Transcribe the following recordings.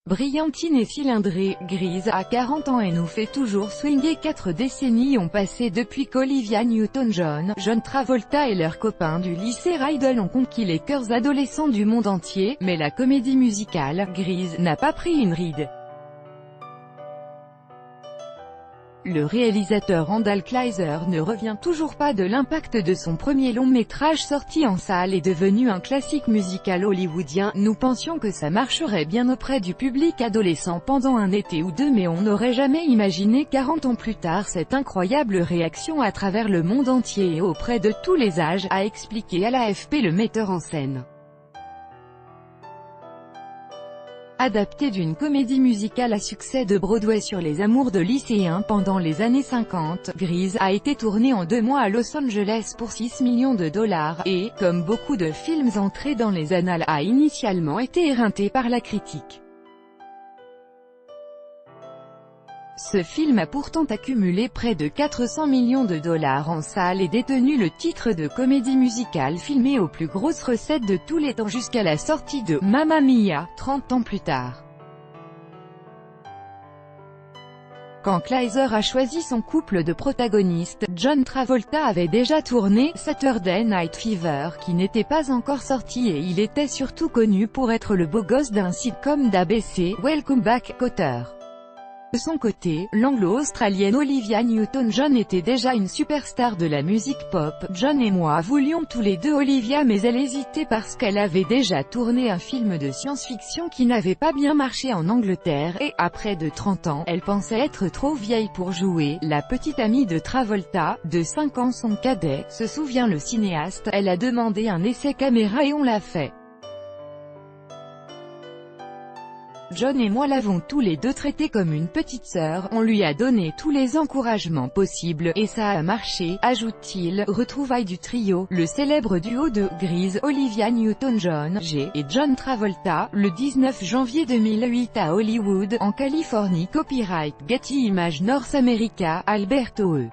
Brillantine et cylindrée, Grease a 40 ans et nous fait toujours swinguer. 4 décennies ont passé depuis qu'Olivia Newton-John, John Travolta et leurs copains du lycée Rydell ont conquis les cœurs adolescents du monde entier, mais la comédie musicale, Grease, n'a pas pris une ride. Le réalisateur Randall Kleiser ne revient toujours pas de l'impact de son premier long-métrage sorti en salle et devenu un classique musical hollywoodien. Nous pensions que ça marcherait bien auprès du public adolescent pendant un été ou deux, mais on n'aurait jamais imaginé 40 ans plus tard cette incroyable réaction à travers le monde entier et auprès de tous les âges, a expliqué à l'AFP le metteur en scène. Adapté d'une comédie musicale à succès de Broadway sur les amours de lycéens pendant les années 50, Grease a été tourné en 2 mois à Los Angeles pour $6 millions et, comme beaucoup de films entrés dans les annales, a initialement été éreinté par la critique. Ce film a pourtant accumulé près de $400 millions en salle et détenu le titre de comédie musicale filmée aux plus grosses recettes de tous les temps jusqu'à la sortie de Mamma Mia, 30 ans plus tard. Quand Kleiser a choisi son couple de protagonistes, John Travolta avait déjà tourné Saturday Night Fever, qui n'était pas encore sorti, et il était surtout connu pour être le beau gosse d'un sitcom d'ABC, Welcome Back, Kotter. De son côté, l'anglo-australienne Olivia Newton-John était déjà une superstar de la musique pop. John et moi voulions tous les deux Olivia, mais elle hésitait parce qu'elle avait déjà tourné un film de science-fiction qui n'avait pas bien marché en Angleterre, et, à près de 30 ans, elle pensait être trop vieille pour jouer la petite amie de Travolta, de 5 ans son cadet, se souvient le cinéaste. Elle a demandé un essai caméra et on l'a fait. John et moi l'avons tous les deux traité comme une petite sœur, on lui a donné tous les encouragements possibles, et ça a marché, ajoute-t-il. Retrouvailles du trio, le célèbre duo de Grease, Olivia Newton-John, G, et John Travolta, le 19 janvier 2008 à Hollywood, en Californie. Copyright Getty Images North America, Alberto E.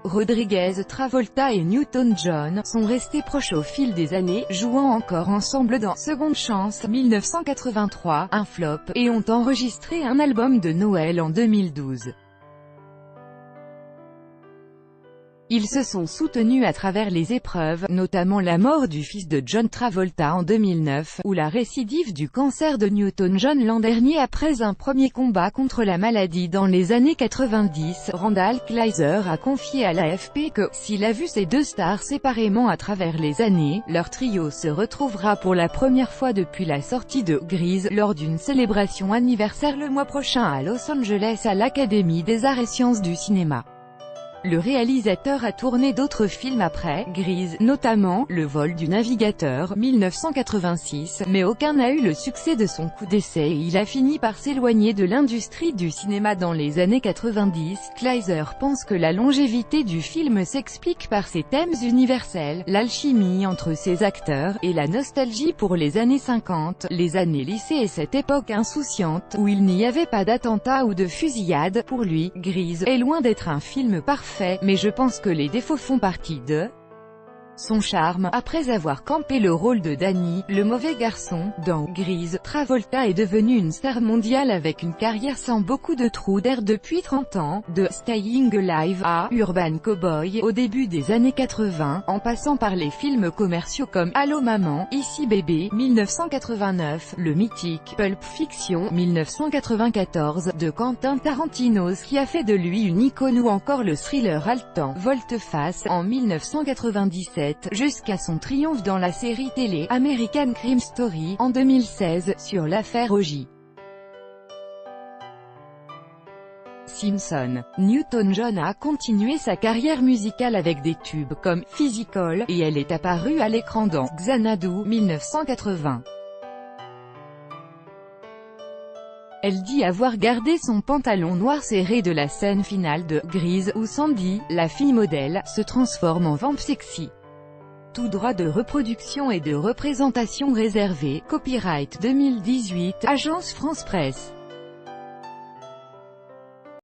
Rodriguez. Travolta et Newton-John sont restés proches au fil des années, jouant encore ensemble dans Seconde Chance, 1983, un flop, et ont enregistré un album de Noël en 2012. Ils se sont soutenus à travers les épreuves, notamment la mort du fils de John Travolta en 2009, ou la récidive du cancer de Newton-John l'an dernier après un premier combat contre la maladie dans les années 90. Randall Kleiser a confié à l'AFP que, s'il a vu ces deux stars séparément à travers les années, leur trio se retrouvera pour la première fois depuis la sortie de Grease, lors d'une célébration anniversaire le mois prochain à Los Angeles à l'Académie des Arts et Sciences du cinéma. Le réalisateur a tourné d'autres films après Grease, notamment Le vol du navigateur, 1986, mais aucun n'a eu le succès de son coup d'essai et il a fini par s'éloigner de l'industrie du cinéma dans les années 90. Kleiser pense que la longévité du film s'explique par ses thèmes universels, l'alchimie entre ses acteurs, et la nostalgie pour les années 50, les années lycée et cette époque insouciante, où il n'y avait pas d'attentats ou de fusillades. Pour lui, Grease est loin d'être un film parfait, mais je pense que les défauts font partie de son charme. Après avoir campé le rôle de Danny, le mauvais garçon, dans Grease, Travolta est devenu une star mondiale avec une carrière sans beaucoup de trous d'air depuis 30 ans, de Staying Alive à Urban Cowboy au début des années 80, en passant par les films commerciaux comme Allô Maman, Ici Bébé, 1989, le mythique Pulp Fiction, 1994, de Quentin Tarantino, qui a fait de lui une icône, ou encore le thriller haletant Volte-Face, en 1997, jusqu'à son triomphe dans la série télé American Crime Story, en 2016, sur l'affaire O.J. Simpson. Newton-John a continué sa carrière musicale avec des tubes comme Physical, et elle est apparue à l'écran dans Xanadu, 1980. Elle dit avoir gardé son pantalon noir serré de la scène finale de Grease, où Sandy, la fille modèle, se transforme en vamp sexy. Tout droit de reproduction et de représentation réservé. Copyright 2018, Agence France Presse.